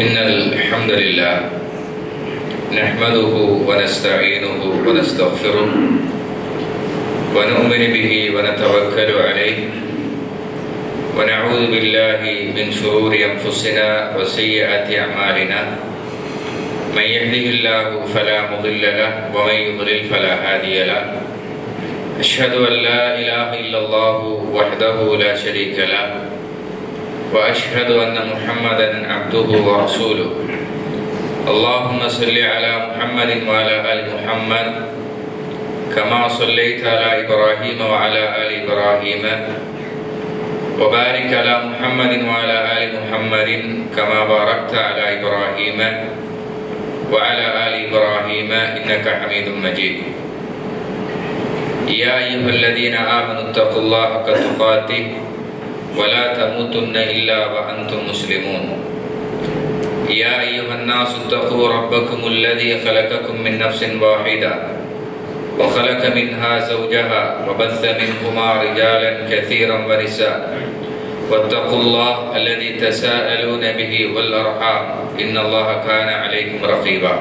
إن الحمد لله نحمده ونستعينه ونستغفره ونؤمن به ونتوكل عليه ونعوذ بالله من شرور أنفسنا وسيئات أعمالنا من يهده الله فلا مضل له ومن يضلل فلا هادي له أشهد أن لا إله إلا الله وحده لا شريك له وأشهد أن محمدا عبده ورسوله اللهم صل على محمد وعلى آل محمد كما صليت على إبراهيم وعلى آل إبراهيم وبارك على محمد وعلى آل محمد كما باركت على إبراهيم وعلى آل إبراهيم إنك حميد مجيد يا أيها الذين آمنوا اتقوا الله حق تقاته ولا تموتن إلا وأنتم مسلمون يا أيها الناس اتقوا ربكم الذي خلقكم من نفس واحدة وخلق منها زوجها وبث منهما رجالا كثيرا ونساء واتقوا الله الذي تساءلون به والأرحام إن الله كان عليكم رقيبا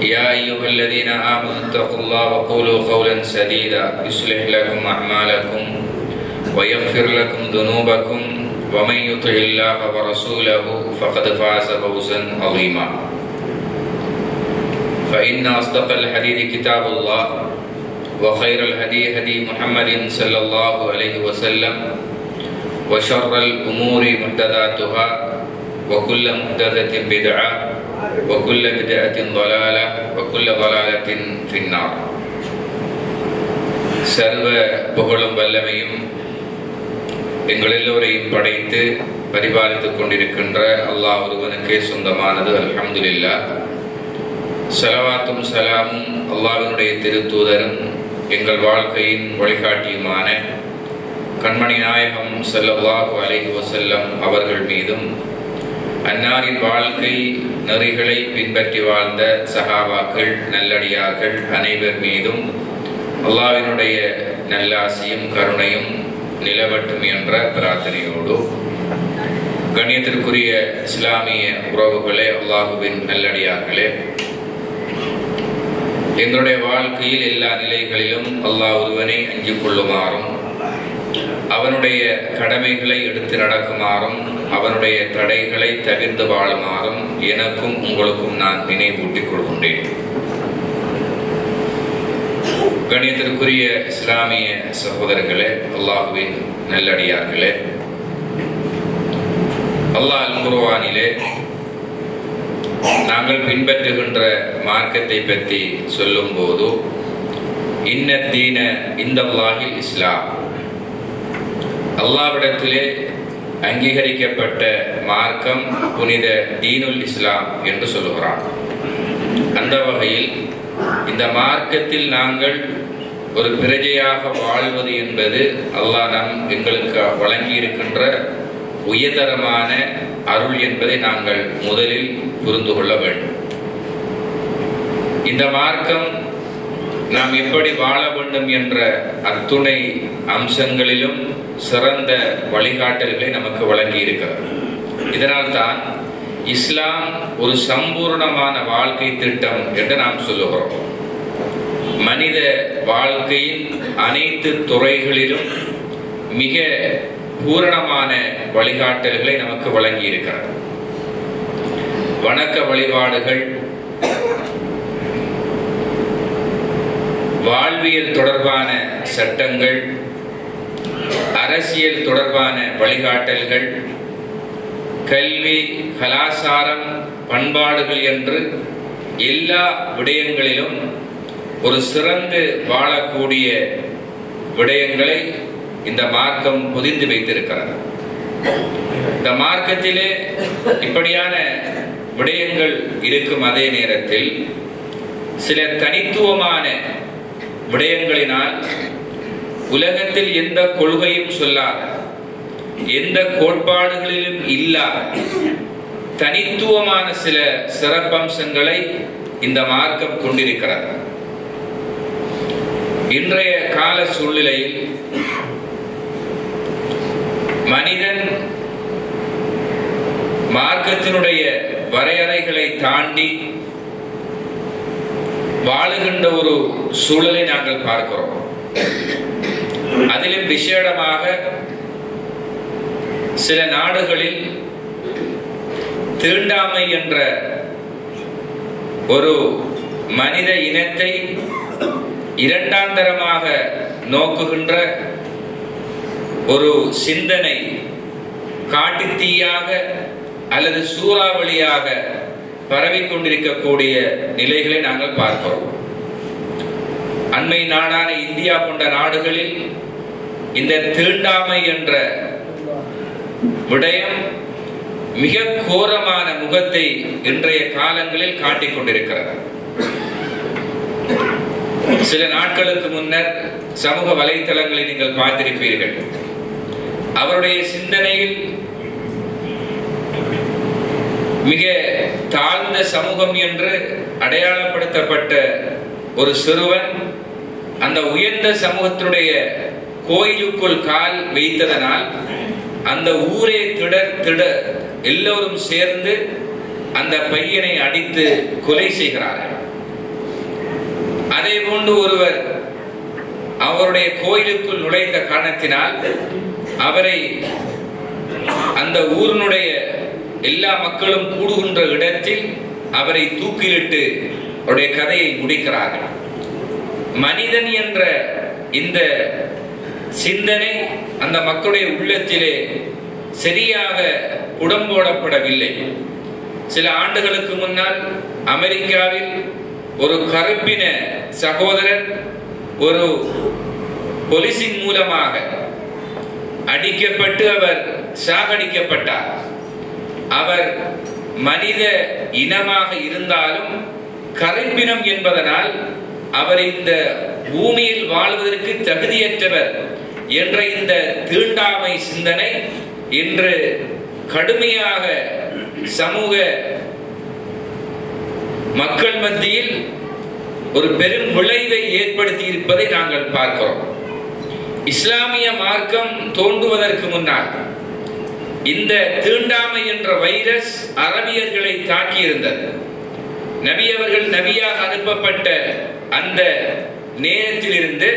يا أيها الذين آمنوا اتقوا الله وقولوا قولا سديدا يصلح لكم أعمالكم ويغفر لكم ذنوبكم ومن يطع الله ورسوله فقد فاز فوزا عظيما فإن أصدق الحديث كتاب الله وخير الهدي هدي محمد صلى الله عليه وسلم وشر الأمور محدثاتها وكل محدثة بدعة وكل بدعة ضلالة وكل ضلالة في النار. சர்வ புகழும் வல்லமையும் எங்கள் எல்லோரையும் படைத்து பரிபாலித்துக் கொண்டிருக்கின்ற அல்லாஹ் ஒருவனுக்கே சொந்தமானது. அல்ஹம்துலில்லாஹ். ஸலவாத்தும் சலாமும் அல்லாஹ்வினுடைய திருத்தூதரும் எங்கள் வாழ்க்கையின் வழிகாட்டியுமான கண்மணி நாயகம் ஸல்லல்லாஹு அலைஹி வஸல்லம் அவர்கள் மீதும் அன்னாரின் வாழ்க்கை நெறிகளை பின்பற்றி வாழ்ந்த சஹாபாக்கள் நல்லடியார்கள் அனைவர் மீதும் அல்லாஹ்வினுடைய நல்லாசியும் கருணையும் நிலவட்டும் என்ற பிரார்த்தனையோடு கண்ணியத்திற்குரிய இஸ்லாமிய உறவுகளே, அல்லாஹுவின் நல்லடியார்களே, எங்களுடைய வாழ்க்கையில் எல்லா நிலைகளிலும் அல்லாஹ் ஒருவனை அஞ்சிக் கொள்ளுமாறும் அவனுடைய கடமைகளை எடுத்து நடக்குமாறும் அவனுடைய தடைகளை தவிர்த்து வாழுமாறும் எனக்கும் உங்களுக்கும் நான் நினைவூட்டிக் கொள்கின்றேன். கண்ணியத்திற்குரிய இஸ்லாமிய சகோதரர்களே, அல்லாஹுவின் நல்லடியார்களே, அல்லாஹ் அல் குர்ஆனிலே நாங்கள் பின்பற்றுகின்ற மார்க்கத்தை பற்றி சொல்லும் போது இன்ன தீன இந்தல்லாஹில் இஸ்லாம், அல்லாஹ்விடத்திலே அங்கீகரிக்கப்பட்ட மார்க்கம் புனித தீனுல் இஸ்லாம் என்று சொல்லுகிறான். அந்த வகையில் இந்த மார்க்கத்தில் நாங்கள் ஒரு பிரஜையாக வாழ்வது என்பது அல்லாஹ் எங்களுக்கு வழங்கி இருக்கின்ற உயர்தரமான அருள் என்பதை நாங்கள் முதலில் புரிந்து கொள்ள வேண்டும். இந்த மார்க்கம் நாம் எப்படி வாழ வேண்டும் என்ற அத்துணை அம்சங்களிலும் சிறந்த வழிகாட்டல்களை நமக்கு வழங்கி இருக்கிறது. இதனால்தான் இஸ்லாம் ஒரு சம்பூர்ணமான வாழ்க்கை திட்டம் என்று நாம் சொல்லுகிறோம். மனித வாழ்க்கையின் அனைத்து துறைகளிலும் மிக பூரணமான வழிகாட்டல்களை நமக்கு வழங்கி இருக்கிறது. வணக்க வழிபாடுகள், வாழ்வியல் தொடர்பான சட்டங்கள், அரசியல் தொடர்பான வழிகாட்டல்கள், கல்வி, கலாச்சாரம், பண்பாடுகள் என்று எல்லா விடயங்களிலும் ஒரு சிறந்து வாழக்கூடிய விடயங்களை இந்த மார்க்கம் பொதிந்து வைத்திருக்கிறது. இந்த மார்க்கத்திலே இப்படியான விடயங்கள் இருக்கும் அதே நேரத்தில் சில தனித்துவமான விடயங்களினால் உலகத்தில் எந்த கொள்கையும் சொல்லாத, எந்த கோட்பாடுகளிலும் இல்லாத தனித்துவமான சில சிறப்பம்சங்களை இந்த மார்க்கம் கொண்டிருக்கிறது. இன்றைய கால சூழ்நிலையில் மனிதன் மார்க்கத்தினுடைய வரையறைகளை தாண்டி வாழுகின்ற ஒரு சூழலை நாங்கள் பார்க்கிறோம். அதிலும் விசேடமாக சில நாடுகளில் தீண்டாமை என்ற ஒரு மனித இனத்தை இரண்டாந்தரமாக நோக்குகின்ற ஒரு சிந்தனை காட்டுத்தீயாக அல்லது சூறாவளியாக பரவிக்கொண்டிருக்கக்கூடிய நிலைகளை நாங்கள் பார்க்கிறோம். அண்மை நாடான இந்தியா போன்ற நாடுகளில் இந்த தீண்டாமை என்ற விடயம் மிக கோரமான முகத்தை இன்றைய காலங்களில் காட்டிக் கொண்டிருக்கிறது. சில நாட்களுக்கு முன்னர் சமூக வலைத்தளங்களை நீங்கள் பார்த்திருப்பீர்கள். அவருடைய சிந்தனையில் மிக தாழ்ந்த சமூகம் என்று அடையாளப்படுத்தப்பட்ட ஒரு சிறுவன் அந்த உயர்ந்த சமூகத்தினுடைய கோயிலுக்குள் கால் வைத்ததனால் அந்த ஊரே திட எல்லோரும் சேர்ந்து அந்த பையனை அடித்து கொலை செய்கிறார்கள். அதே போன்று ஒருவர் அவருடைய கோயிலுக்குள் நுழைந்த காரணத்தினால் அவரை அந்த ஊரினுடைய எல்லா மக்களும் கூடுகின்ற இடத்தில் அவரை தூக்கிலிட்டு அவருடைய கதையை முடிக்கிறார்கள். மனிதன் என்ற இந்த சிந்தனை அந்த மக்களுடைய உள்ளத்திலே சரியாக புடம்போடப்படவில்லை. சில ஆண்டுகளுக்கு முன்னால் அமெரிக்காவில் ஒரு கருப்பின சகோதரர் ஒரு போலீசின் மூலமாக அடிக்கப்பட்டு அவர் சாகடிக்கப்பட்டார். அவர் மனித இனமாக இருந்தாலும் கருப்பினம் என்பதனால் அவர் இந்த பூமியில் வாழ்வதற்கு தகுதியற்றவர் என்ற இந்த தீண்டாமை சிந்தனை இன்று கடுமையாக சமூக மக்கள் மத்தியில் ஒரு பெரும் விளைவை ஏற்படுத்தி இருப்பதை நாங்கள் பார்க்கிறோம். இஸ்லாமிய மார்க்கம் தோன்றுவதற்கு முன்னால் இந்த தீண்டாமை என்ற வைரஸ் அரபியர்களை தாக்கியிருந்தது. நபி அவர்கள் நபியாக அனுப்பப்பட்ட அந்த நேரத்திலிருந்து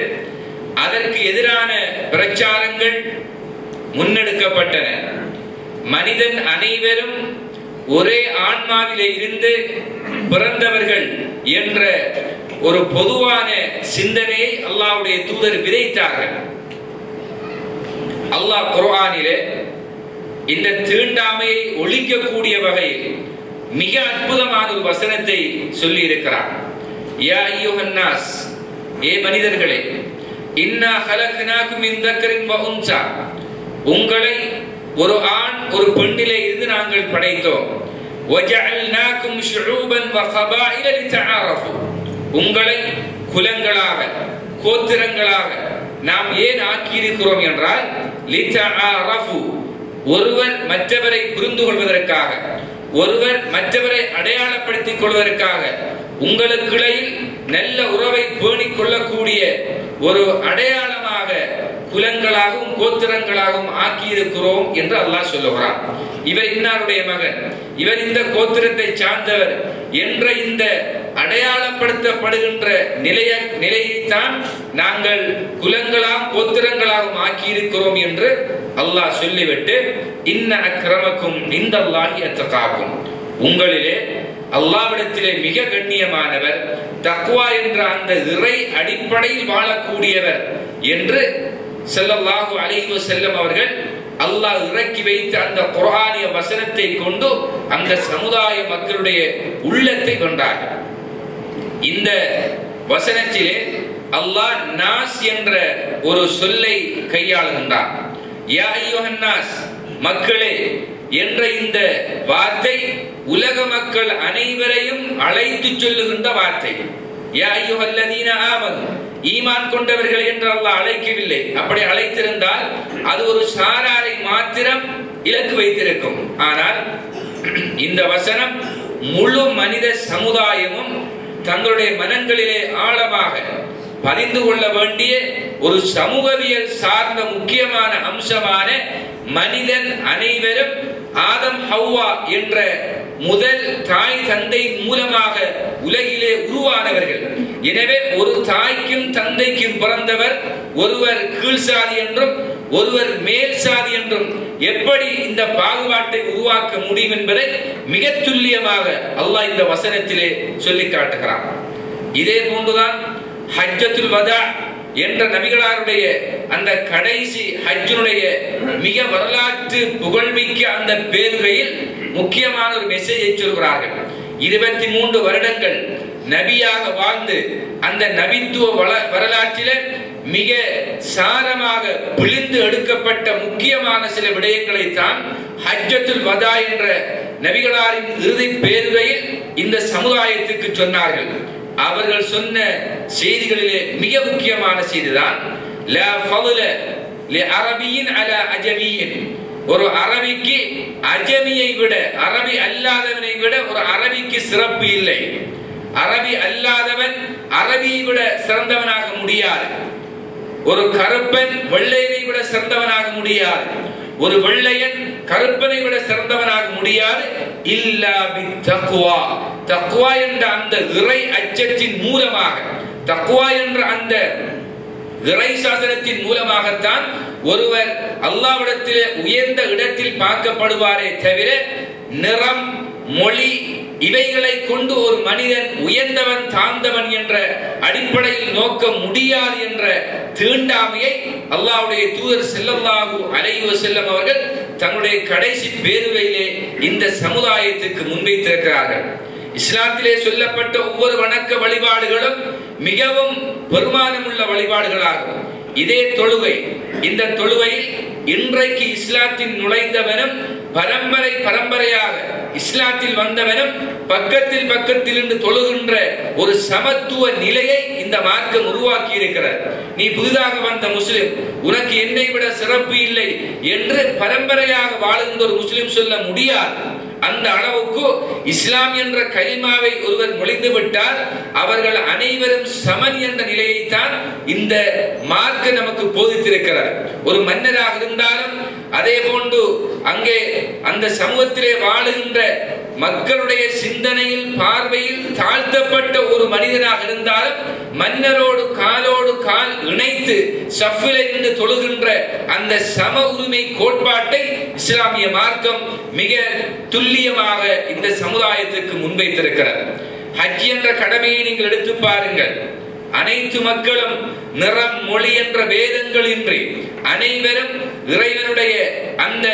அதற்கு எதிரான பிரச்சாரங்கள் முன்னெடுக்கப்பட்டன. மனிதன் அனைவரும் ஒரே ஆன்மாவிலே இருந்து பிறந்தவர்கள் என்ற ஒரு பொதுவான சிந்தனையை அல்லாஹ்வுடைய தூதர் விதைத்தார்கள். அல்லாஹ் குர்ஆனிலே இந்த தீண்டாமையை ஒழிக்கக்கூடிய வகையில் மிக அற்புதமான ஒரு வசனத்தை சொல்லி இருக்கிறார். யா அய்யுஹன் நாஸ், ஏ மனிதர்களே, இன்னா ஹலக்னாகும் மின் தக்கரின் வ உன்சா, உங்களை ஒரு ஆண் ஒரு பெண்ணிலே இருந்து நாங்கள் படைத்தோம். வஜஅல்னாகும் ஷுஊபன் வ கபாயில லிதஆரஃபு, உங்களை குலங்களாக கோத்திரங்களாக நாம் ஏன் ஆக்கியிருக்கிறோம் என்றால் லிதஆரஃபு, ஒருவர் மற்றவரை புரிந்து கொள்வதற்காக, ஒருவர் மற்றவரை அடையாளப்படுத்திக் கொள்வதற்காக, உங்களுக்கிடையில் நல்ல உறவை பேணிக் கொள்ளக்கூடிய ஒரு அடையாளமாக குலங்களாகவும் கோத்திரங்களாகவும் ஆக்கியிருக்கிறோம் என்று அல்லாஹ் சொல்லுகிறார். இவர் இன்னாருடைய மகன், இவர் இந்த கோத்திரத்தை சார்ந்தவர் என்ற இந்த அடையாளப்படுத்தப்படுகின்ற நிலையைத்தான் நாங்கள் குலங்களாகவும் கோத்திரங்களாகவும் ஆக்கியிருக்கிறோம் என்று அல்லாஹ் சொல்லிவிட்டு இன்ன அக்ரமக்கும் இந்தல்லாஹி அத்தகாக்கும், உங்களிலே அல்லாஹ்விடத்திலே மிக கண்ணியமானவர் தக்வா என்ற அந்த இறை அடிப்படையில் வாழக்கூடியவர் என்று ஸல்லல்லாஹு அலைஹி வஸல்லம் அவர்கள் அல்லாஹ் இறக்கி வைத்த அந்த குர்ஆனிய வசனத்தை கொண்டு அந்த சமுதாய மக்களுடைய உள்ளத்தை கொண்டார்கள். இந்த வசனத்திலே அல்லாஹ் நாஸ் என்ற ஒரு சொல்லை கையாளுகின்றார். யா அய்யுஹன் நாஸ், மக்களே என்ற இந்த வார்த்தை உலக மக்கள் அனைவரையும் அழைத்து சொல்லுகின்ற வார்த்தை. யா அய்யுஹல்லதீன ஆமனு, ஈமான் கொண்டவர்கள் என்று அல்லாஹ் அழைக்கவில்லை. அப்படி அழைத்திருந்தால் அது ஒரு சாராரை மாத்திரம் இலக்கு வைத்திருக்கும். ஆனால் இந்த வசனம் முழு மனித சமுதாயமும் தங்களுடைய மனங்களிலே ஆழமாக பதிந்து கொள்ள வேண்டிய ஒரு சமூகவியல் சார்ந்த முக்கியமான அம்சமான மனிதன் அனைவரும் ஆதம் ஹவ்வா என்ற முதல் தாய் தந்தை மூலமாக உலகிலே உருவானவர்கள். எனவே ஒரு தாய்க்கும் தந்தைக்கும் பிறந்தவர் ஒருவர் கீழ் சாதி என்றும் ஒருவர் மேல் சாதி என்றும் எப்படி இந்த பாகுபாட்டை உருவாக்க முடியும் என்பதை மிக துல்லியமாக அல்லாஹ் இந்த வசனத்திலே சொல்லி காட்டுகிறார். இதே போன்றுதான் ஹஜ்ஜத்துல் வதா என்ற நபிகளாருடைய அந்த கடைசி ஹஜ்ஜுடைய மிக வரலாற்று புகழ்மிக்க அந்த பேருரையில் முக்கியமான ஒரு மெசேஜை சொல்கிறார்கள். 23 வருடங்கள் நபியாக வாழ்ந்து அந்த நபித்துவ வரலாற்றில மிக சாரமாக பிழிந்து எடுக்கப்பட்ட முக்கியமான சில விடயங்களை தான் ஹஜ்ஜத்துல் வதா என்ற நபிகளாரின் இறுதி பேருரையில் இந்த சமுதாயத்துக்கு சொன்னார்கள். அவர்கள் சொன்ன செய்திகளிலே மிக முக்கியமான செய்திதான் லா ஃபضல லிஅரபியின் அலா அஜமியின். ஒரு அரபிக்கு அஜமியை விட, அரபி அல்லாதவனை விட ஒரு அரபிக்கு சிறப்பு இல்லை. அரபி அல்லாதவன் அரபியை விட சிறந்தவனாக முடியாது. ஒரு கருப்பன் வெள்ளையனை விட சிறந்தவனாக முடியாது. ஒரு வெள்ளையன் கருப்பனை விட சிறந்தவனாக முடியாது. இல்லா பித்தக்வா, தக்வா என்ற அந்த இறை அச்சத்தின் மூலமாக, தக்வா என்ற அந்த இறை சாசனத்தின் மூலமாகத்தான் ஒருவர் அல்லாஹ்விடத்திலே உயர்ந்த இடத்தில் பார்க்கப்படுவாரே தவிர நிறம், மொழி இவைகளை கொண்டு ஒரு மனிதன் உயர்ந்தவன் தாழ்ந்தவன் என்ற அடிப்படையில் நோக்க முடியாது என்ற தீண்டாமையை அல்லாஹ்வுடைய தூதர் ஸல்லல்லாஹு அலைஹி வஸல்லம் அவர்கள் தங்களுடைய கடைசி பேருரையிலே இந்த சமுதாயத்துக்கு முன்வைத்திருக்கிறார்கள். இஸ்லாத்திலே சொல்லப்பட்ட ஒவ்வொரு வணக்க வழிபாடுகளும் மிகவும் பெருமானமுள்ள வழிபாடுகளாகும். இதே தொழுகை, இந்த தொழுகையில் இன்றைக்கு இஸ்லாத்தில் நுழைந்தவனும் பரம்பரையாக இஸ்லாத்தில் வந்தவனும் பக்கத்தில் இருந்து தொழுகின்ற ஒரு சமத்துவ நிலையை இந்த மார்க்கம் உருவாக்கி இருக்கிறார். நீ புதிதாக வந்த முஸ்லிம், உனக்கு என்னை விட சிறப்பு இல்லை என்று பரம்பரையாக வாழ்கின்ற ஒரு முஸ்லிம் சொல்ல முடியாது. அந்த அளவுக்கு இஸ்லாம் என்ற கலிமாவை ஒருவர் மொழிந்து விட்டால் அவர்கள் அனைவரும் சமன் என்ற நிலையைத்தான் இந்த மார்க்க நமக்கு போதித்திருக்கிறார். ஒரு மன்னராக இருந்தாலும் அதே போன்று அங்கே அந்த சமூகத்திலே வாழுகின்ற மக்களுடைய சிந்தனையில் பார்வையில் தாழ்த்தப்பட்ட ஒரு மனிதனாக இருந்தாலும் மன்னரோடு காலோடு கால் இணைத்து சஃபிலே நின்று தொழுகின்ற அந்த சம உரிமை கோட்பாட்டை இஸ்லாமிய மார்க்கம் மிக துல்லியமாக இந்த சமுதாயத்துக்கு முன்வைத்திருக்கிறது. ஹஜ் என்ற கடமையை நீங்கள் எடுத்து பாருங்கள். அனைத்து மக்களும் நிறம், மொழி என்ற வேதங்களின்றி அனைவரும் இறைவனுடைய அந்த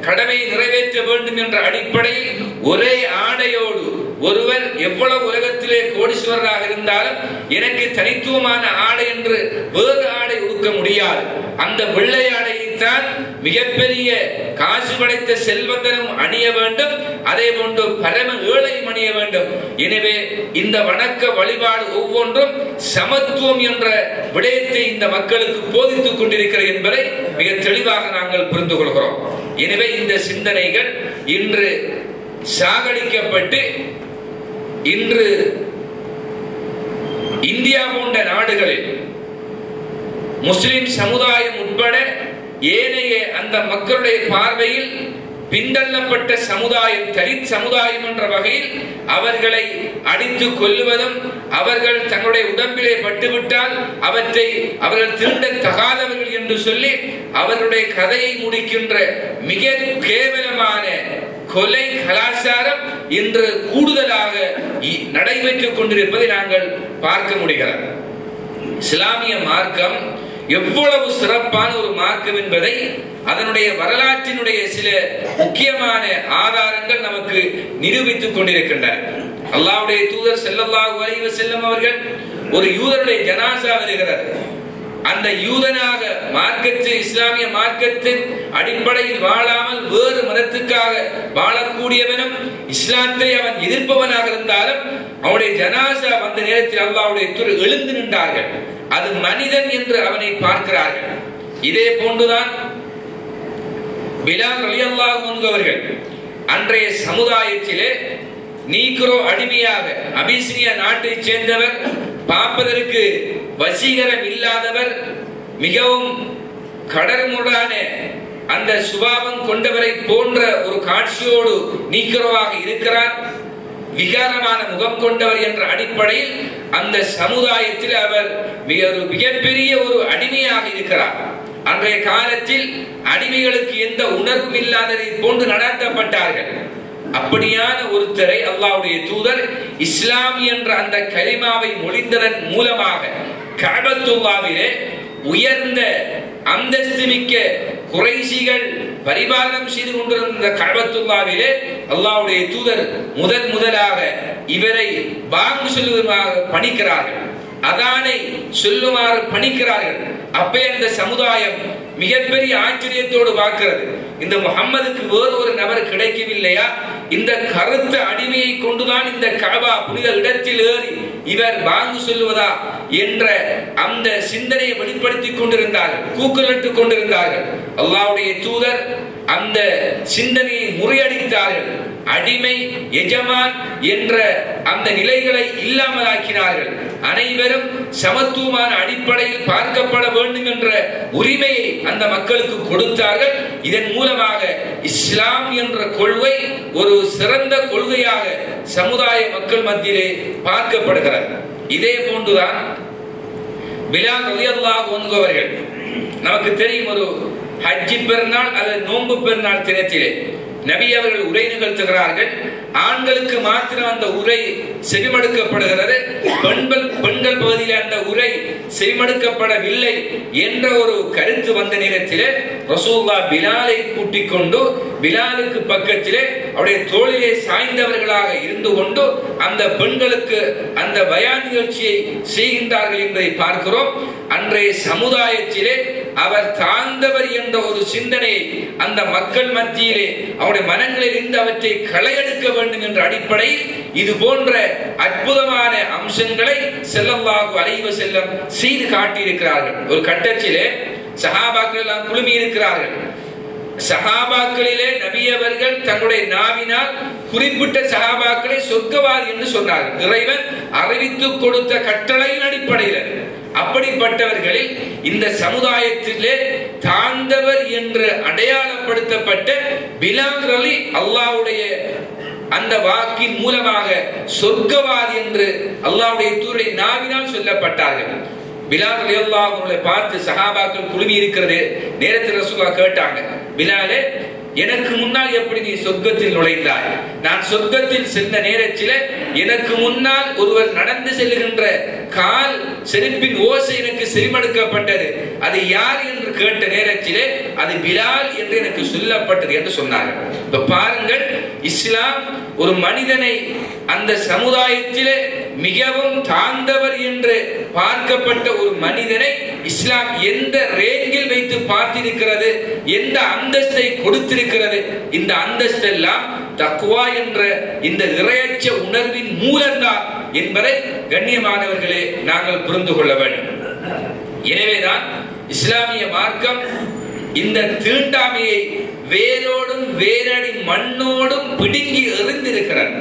கடமையை நிறைவேற்ற வேண்டும் என்ற அடிப்படையில் ஒரே ஆடையோடு ஒருவர் எவ்வளவு உலகத்திலே கோடீஸ்வரராக இருந்தாலும் எனக்கு தனித்துவமான ஆடை என்று வேறு ஆடை உடுக்க முடியாது. அந்த வெள்ளை ஆடையைத்தான் மிகப்பெரிய காசு படைத்த செல்வந்தனும் அணிய வேண்டும், அதே போன்று பரம ஏழையும் அணிய வேண்டும். எனவே இந்த வணக்க வழிபாடு ஒவ்வொன்றும் சமத்துவம் என்ற விடயத்தை இந்த மக்களுக்கு போதித்துக் கொண்டிருக்கிறது என்பதை மிக தெளிவாக நாங்கள் புரிந்து கொள்கிறோம். எனவே இந்த சிந்தனைகள் இன்று சாகடிக்கப்பட்டு இன்று இந்தியா போன்ற நாடுகளில் முஸ்லிம் சமுதாயம் உட்பட ஏனைய அந்த மக்களுடைய பார்வையில் பின்தள்ளப்பட்ட சமுதாயம், தலித் சமுதாயம் என்ற வகையில் அவர்களை அடித்து கொல்லுவதும், அவர்கள் தங்களுடைய உடம்பிலே பட்டுவிட்டால் அவற்றை அவர்கள் திருந்த தகாதவர்கள் என்று சொல்லி அவர்களுடைய கதையை முடிக்கின்ற மிக கேவலமான கொலை கலாச்சாரம் இன்று கூடுதலாக நடைபெற்றுக் கொண்டிருப்பதை நாங்கள் பார்க்க முடிகிறது. இஸ்லாமிய மார்க்கம் எவ்வளவு சிறப்பான ஒரு மார்க்கம் என்பதை அதனுடைய வரலாற்றினுடைய சில முக்கியமான ஆதாரங்கள் நமக்கு நிரூபித்துக் கொண்டிருக்கின்றன. அல்லாஹ்வுடைய தூதர் ஸல்லல்லாஹு அலைஹி வஸல்லம் அவர்கள் ஒரு யூதருடைய ஜனாஸா வருகிறது. அந்த யூதனாக மார்க்கத்தில், இஸ்லாமிய மார்க்கத்தின் அடிப்படையில் வாழாமல் வேறு மதத்துக்காக வாழக்கூடியவனும் இஸ்லாத்தை அவன் எதிர்ப்பவனாக இருந்தாலும் அவனுடைய ஜனாஸா வந்த நேரத்தில் அல்லாஹ்வுடைய தூதர் எழுந்து நின்றார்கள். அது மனிதன் என்று அவனை பார்க்கிறார்கள். இதே போன்றுதான் பிலால் ரலியல்லாஹு அன்ஹு அவர்கள் அன்றைய சமுதாயத்திலே நீக்ரோ அடிமையாக அபிசினியா நாட்டை சேர்ந்தவர், பார்ப்பதற்கு வசீகரம் இல்லாதவர், மிகவும் கடற்முடான அந்த சுபாவம் கொண்டவரை போன்ற ஒரு காட்சியோடு நீக்கிறவாக இருக்கிறார், விகாரமான முகம் கொண்டவர் என்ற அடிப்படையில் அந்த சமுதாயத்தில் அவர் மிகப்பெரிய ஒரு அடிமையாக இருக்கிறார். அன்றைய காலத்தில் அடிமைகளுக்கு எந்த உணர்வும் இல்லாததை போன்று நடத்தப்பட்டார்கள். அப்படியான ஒருத்தரை அல்லாஹ்வுடைய தூதர் இஸ்லாம் என்ற அந்த கலிமாவை மொழிந்ததன் மூலமாக கஅபத்துல்லாஹ்விலே உயர்ந்த அந்தஸ்து மிக்க குறைஷிகள் பரிபாலனம் செய்து கொண்டிருந்த கஅபத்துல்லாஹ்விலே அல்லாஹ்வுடைய தூதர் முதலாக இவரை பாங்கு சொல்லுமாறு பணிக்கிறார்கள், அதானை சொல்லுமாறு பணிக்கிறார்கள். அப்பே அந்த சமுதாயம் மிகப்பெரிய ஆச்சரியத்தோடு பார்க்கிறது, இந்த முஹம்மதுக்கு வேறு ஒரு நபர் கிடைக்கவில்லையா? இந்த கருத்த அடிமையை கொண்டுதான் இந்த கஅபா புனித இடத்தில் ஏறி இவர் பாங்கு சொல்லுவதா என்ற அந்த சிந்தனையை வெளிப்படுத்திக் கொண்டிருந்தார்கள், கூக்குரலிட்டுக் கொண்டிருந்தார்கள். அல்லாஹ்வுடைய தூதர் அந்த சிந்தனையை முறியடித்தார்கள். அடிமை எஜமான் என்ற அந்த நிலைகளை இல்லாமலாக்கினார்கள். அனைவரும் சமத்துவமான அடிப்படையில் பார்க்கப்பட வேண்டும் என்ற உரிமையை அந்த மக்களுக்கு கொடுத்தார்கள். இதன் மூலமாக இஸ்லாம் என்ற கொள்கை ஒரு சிறந்த கொள்கையாக சமுதாய மக்கள் மத்தியிலே பார்க்கப்படுகிறது. இதே போன்றுதான் பிலால் ரலியல்லாஹு அன்ஹு அவர்கள், நமக்கு தெரியும், ஒரு ஹஜ்ஜி பெருநாள் அல்லது நோன்பு பெருநாள் தினத்திலே நபி அவர்கள் உரை நிகழ்த்துகிறார்கள். ஆண்களுக்கு மாத்திரம் அந்த உரை செவிமடுக்கப்படுகிறது, பெண்கள் பகுதியில் அந்த உரை செவிமடுக்கப்படவில்லை என்ற ஒரு கருத்து வந்த நேரத்திலே ரசூலுல்லாஹ் பிலாலை கூட்டிக் கொண்டு பிலாலுக்கு பக்கத்திலே அவருடைய தோளிலே சாய்ந்தவர்களாக இருந்து கொண்டு அந்த பெண்களுக்கு அந்த பயான் நிகழ்ச்சியை செய்கின்றார்கள் என்பதை பார்க்கிறோம். அன்றைய சமுதாயத்திலே அவர் தாழ்ந்தவர் என்ற ஒரு சிந்தனையை அந்த மக்கள் மத்தியிலே அவருடைய மனங்களில் இருந்து அவற்றை களையெடுக்க வேண்டும் என்ற அடிப்படையில் இது போன்ற அற்புதமான அம்சங்களை ஸல்லல்லாஹு அலைஹி வஸல்லம் செய்து காட்டியிருக்கிறார்கள். ஒரு கட்டத்திலே சஹாபாக்கள் எல்லாம் குழுமி இருக்கிறார்கள். சஹாபாக்களிலே நபி அவர்கள் தங்களுடைய நாவினால் குறிப்பிட்ட சஹாபாக்களை சொர்க்கவாதி என்று சொன்னார்கள், இறைவன் அறிவித்துக் கொடுத்த கட்டளையின் அடிப்படையில். அப்படிப்பட்டவர்களில் இந்த சமுதாயத்திலே தாழ்ந்தவர் என்று அடையாளப்படுத்தப்பட்ட பிலால் ரலி அல்லாஹ்வுடைய அந்த வாக்கின் மூலமாக சொர்க்கவாதி என்று அல்லாஹ்வுடைய தூதருடைய நாவினால் சொல்லப்பட்டார்கள். பிலால் ரலியல்லாஹு அன்ஹு பார்த்து சஹாபாக்கள் குழுமி இருக்கிறது நேரத்தில் ரசூலுல்லாஹ் கேட்டாங்க, பிலாலே, எனக்கு முன்னால் எப்படி நீ சொர்க்கத்தில் நுழைந்தாய்? நான் சொர்க்கத்தில் சென்ற நேரத்தில் எனக்கு முன்னால் ஒருவர் நடந்து செல்லுகின்ற கால் செருப்பின் ஓசை எனக்கு செவிமடுக்கப்பட்டது, அது யார் என்று கேட்ட நேரத்திலே அது பிலால் என்று எனக்கு சொல்லப்பட்டது என்று சொன்னார்கள். இப்ப பாருங்கள், இஸ்லாம் ஒரு மனிதனை அந்த சமுதாயத்திலே மிகவும் தாழ்ந்தவர் என்று பார்க்கப்பட்ட ஒரு மனிதனை இஸ்லாம் எந்த ரேங்கில் வைத்து பார்த்திருக்கிறது, எந்த அந்தஸ்தை கொடுத்திருக்கிறது. இந்த அந்தஸ்தெல்லாம் தக்வா என்ற இந்த இறையச்ச உணர்வின் மூலம்தான் என்பதை கண்ணியமானவர்களே நாங்கள் புரிந்து கொள்ள வேண்டும். எனவேதான் இஸ்லாமிய மார்க்கம் இந்த தீண்டாமையை வேரோடும் வேரடி மண்ணோடும் பிடுங்கி எறிந்திருக்கிறது.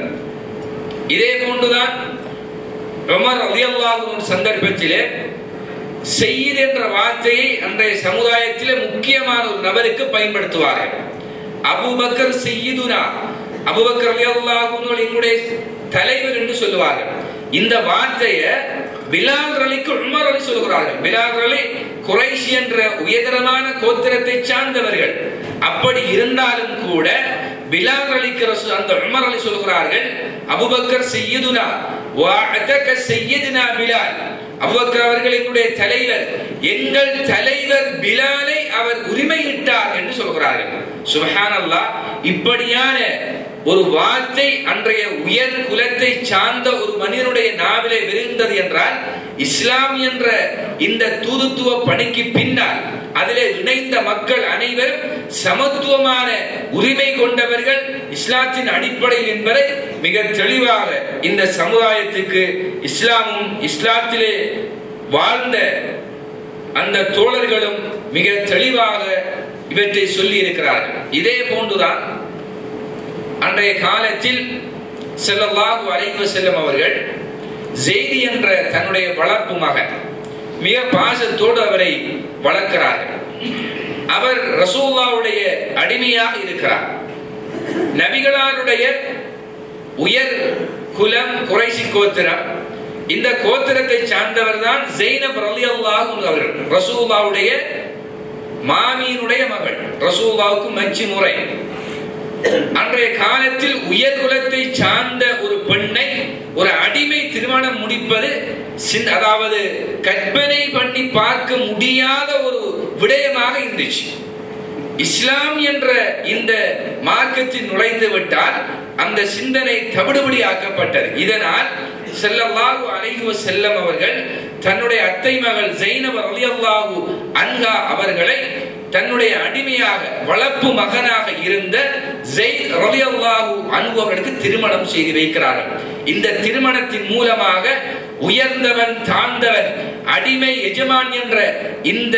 இதே போன்றுதான் உமர் ரலியல்லாஹு அன்ஹு சந்தர்ப்பத்திலே சையீத் என்ற வார்த்தையை அன்றைய சமுதாயத்திலே முக்கியமான ஒரு நபருக்கு பயன்படுத்துவார்கள். அபூபக்கர் சையீதுனா, அபூபக்கர் ரலியல்லாஹு அன்ஹு எங்களுடைய தலைவர் என்று சொல்லுவார்கள். இந்த வார்த்தையை பிலால் ரலிக்கு உமர் ரலி சொல்கிறார்கள். பிலால் ரலி குறைஷ் என்ற உயர்தரமான கோத்திரத்தை சார்ந்தவர்கள். அப்படி இருந்தாலும் கூட பிலால் ரலிக்கு அந்த உமர் ரலி சொல்கிறார்கள், அபூபக்கர் சையீதுனா வஅதக சையதுனா பிலால், அபூபக்கர் அவர்களுடைய தலைவர், எங்கள் தலைவர் பிலாலை அவர் உரிமையிட்டார் என்று சொல்கிறார்கள். சுப்ஹானல்லாஹ், இப்படியான ஒரு வார்த்தை அன்றைய உயர் குலத்தை சார்ந்த ஒரு மனிதனுடைய நாவிலே விழுந்தது என்றால் இஸ்லாம் என்ற இந்த தூதுத்துவ பணிக்கு பின்னால் அதிலே இணைந்த மக்கள் அனைவரும் சமத்துவமான உரிமை கொண்டவர்கள் இஸ்லாத்தின் அடிப்படையில் என்பதை மிக தெளிவாக இந்த சமுதாயத்துக்கு இஸ்லாமும் இஸ்லாத்திலே வாழ்ந்த அந்த தோழர்களும் மிக தெளிவாக இவற்றை சொல்லி இருக்கிறார்கள். இதே போன்றுதான் அன்றைய காலத்தில் ஸல்லல்லாஹு அலைஹி வஸல்லம் அவர்கள் ஸெய்த் என்ற தன்னுடைய வளர்ப்பு மகன் மிக பாசத்தோடு அவரை வளர்க்கிறார்கள். அவர் ரசூலுல்லாஹ்வுடைய அடிமையாக இருக்கிறார். நபிகளாருடைய உயர் குலம் குறைஷி கோத்திரம். இந்த கோத்திரத்தை சார்ந்தவர் தான் ஸைனப் ரலியல்லாஹு அன்ஹா அவர்கள், ரசூலுல்லாஹ்வுடைய மாமியினுடைய மகள். ரசூலுல்லாஹ்வுக்கு மச்சி முறை. அன்றைய காலத்தில் உயர் குலத்தை சார்ந்த ஒரு பெண்ணை ஒரு அடிமை திருமணம் முடிப்பது அதாவது கற்பனை பண்ணி பார்க்க முடியாத ஒரு விடயமாக இருந்துச்சு. இஸ்லாம் என்ற இந்த மார்க்கத்தில் நுழைந்து விட்டால் அந்த சிந்தனை தவிடுபடி ஆக்கப்பட்டது. இதனால் ஸல்லல்லாஹு அலைஹி வஸல்லம் அவர்கள் தன்னுடைய அத்தை மகள் ஸைனப் ரலியல்லாஹு அன்ஹா அவர்களை தன்னுடைய அடிமையாக வளர்ப்பு மகனாக இருந்த ஸைத் ரலியல்லாஹு அன்ஹு அவர்களுக்கு திருமணம் செய்து வைக்கிறார்கள். இந்த திருமணத்தின் மூலமாக உயர்ந்தவன் தாழ்ந்தவன் அடிமை எஜமான் என்ற இந்த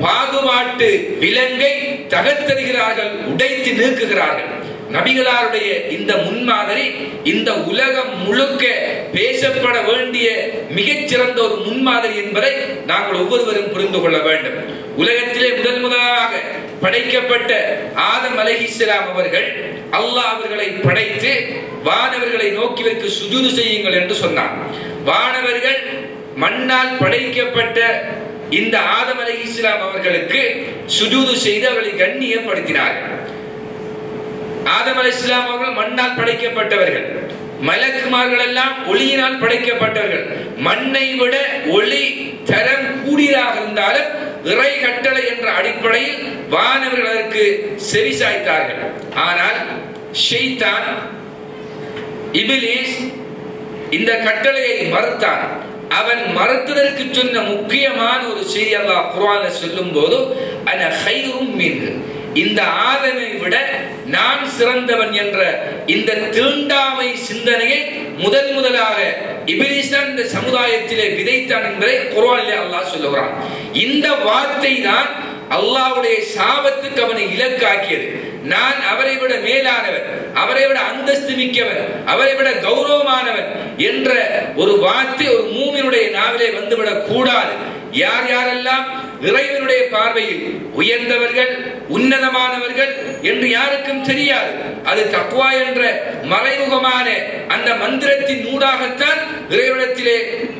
பாகுபாட்டு விலங்கை தகர்த்தெறிகிறார்கள், உடைத்து நீக்குகிறார்கள். நபிகளாருடைய இந்த முன்மாதிரி இந்த உலகம் முழுக்க பேசப்பட வேண்டிய மிகச்சிறந்த ஒரு முன்மாதிரி என்பதை நாங்கள் ஒவ்வொருவரும் புரிந்து கொள்ள வேண்டும். உலகத்திலே முதலாக படைக்கப்பட்ட ஆதம் அலைஹிஸ்ஸலாம் அவர்கள் அல்லாஹ் அவர்களை படைத்து வானவர்களை நோக்கிவருக்கு சுஜூது செய்யுங்கள் என்று சொன்னார். வானவர்கள் மண்ணால் படைக்கப்பட்ட இந்த ஆதம் அலைஹிஸ்ஸலாம் அவர்களுக்கு சுஜூது செய்து அவர்களை கண்ணியப்படுத்தினார்கள். ஆதம் அலைஹிஸ்ஸலாம் அவர்கள் மண்ணால் படைக்கப்பட்டவர்கள். மலக்குமார்கள் எல்லாம் ஒளியினால் படைக்கப்பட்டவர்கள். மண்ணை விட ஒளி தரம் கூடியதாக இருந்தாலும் இறை கட்டளை என்ற அடிப்படையில் வானவர்கள் அதற்கு செவிசாய்த்தார்கள். ஆனால் ஷைத்தான் இப்லீஸ் இந்த கட்டளையை மறுத்தான். அவன் மறுத்ததற்கு சொன்ன முக்கியமான ஒரு செய்தி அல்லாஹ் குர்ஆன்ல சொல்லும் போது அன கைரும் மின்ஹு, இந்த ஆதமை விட நான் சிறந்தவன் என்ற இந்த தீண்டாமை சிந்தனையை முதலாக இப்லீஸ் தான் இந்த சமுதாயத்திலே விதைத்தான் என்பதை குர்ஆனிலே அல்லாஹ் சொல்லுகிறான். இந்த வார்த்தை தான் அல்லாஹ்வுடைய சாபத்துக்கு அவனை இலக்காக்கியது. நான் அவரை விட மேலானவன், அவரை விட அந்தஸ்து மிக்கவன், அவரை விட கௌரவமானவன் என்ற ஒரு வார்த்தை ஒரு மூமினுடைய நாவிலே வந்துவிடக் கூடாது. யார் யாரெல்லாம் இறைவனுடைய பார்வையில் உயர்ந்தவர்கள் உன்னதமானவர்கள் என்று யாருக்கும் தெரியாது. அது தக்வா என்ற மறைமுகமான அந்த மந்திரத்தின் ஊடாகத்தான் இறைவனிடத்திலே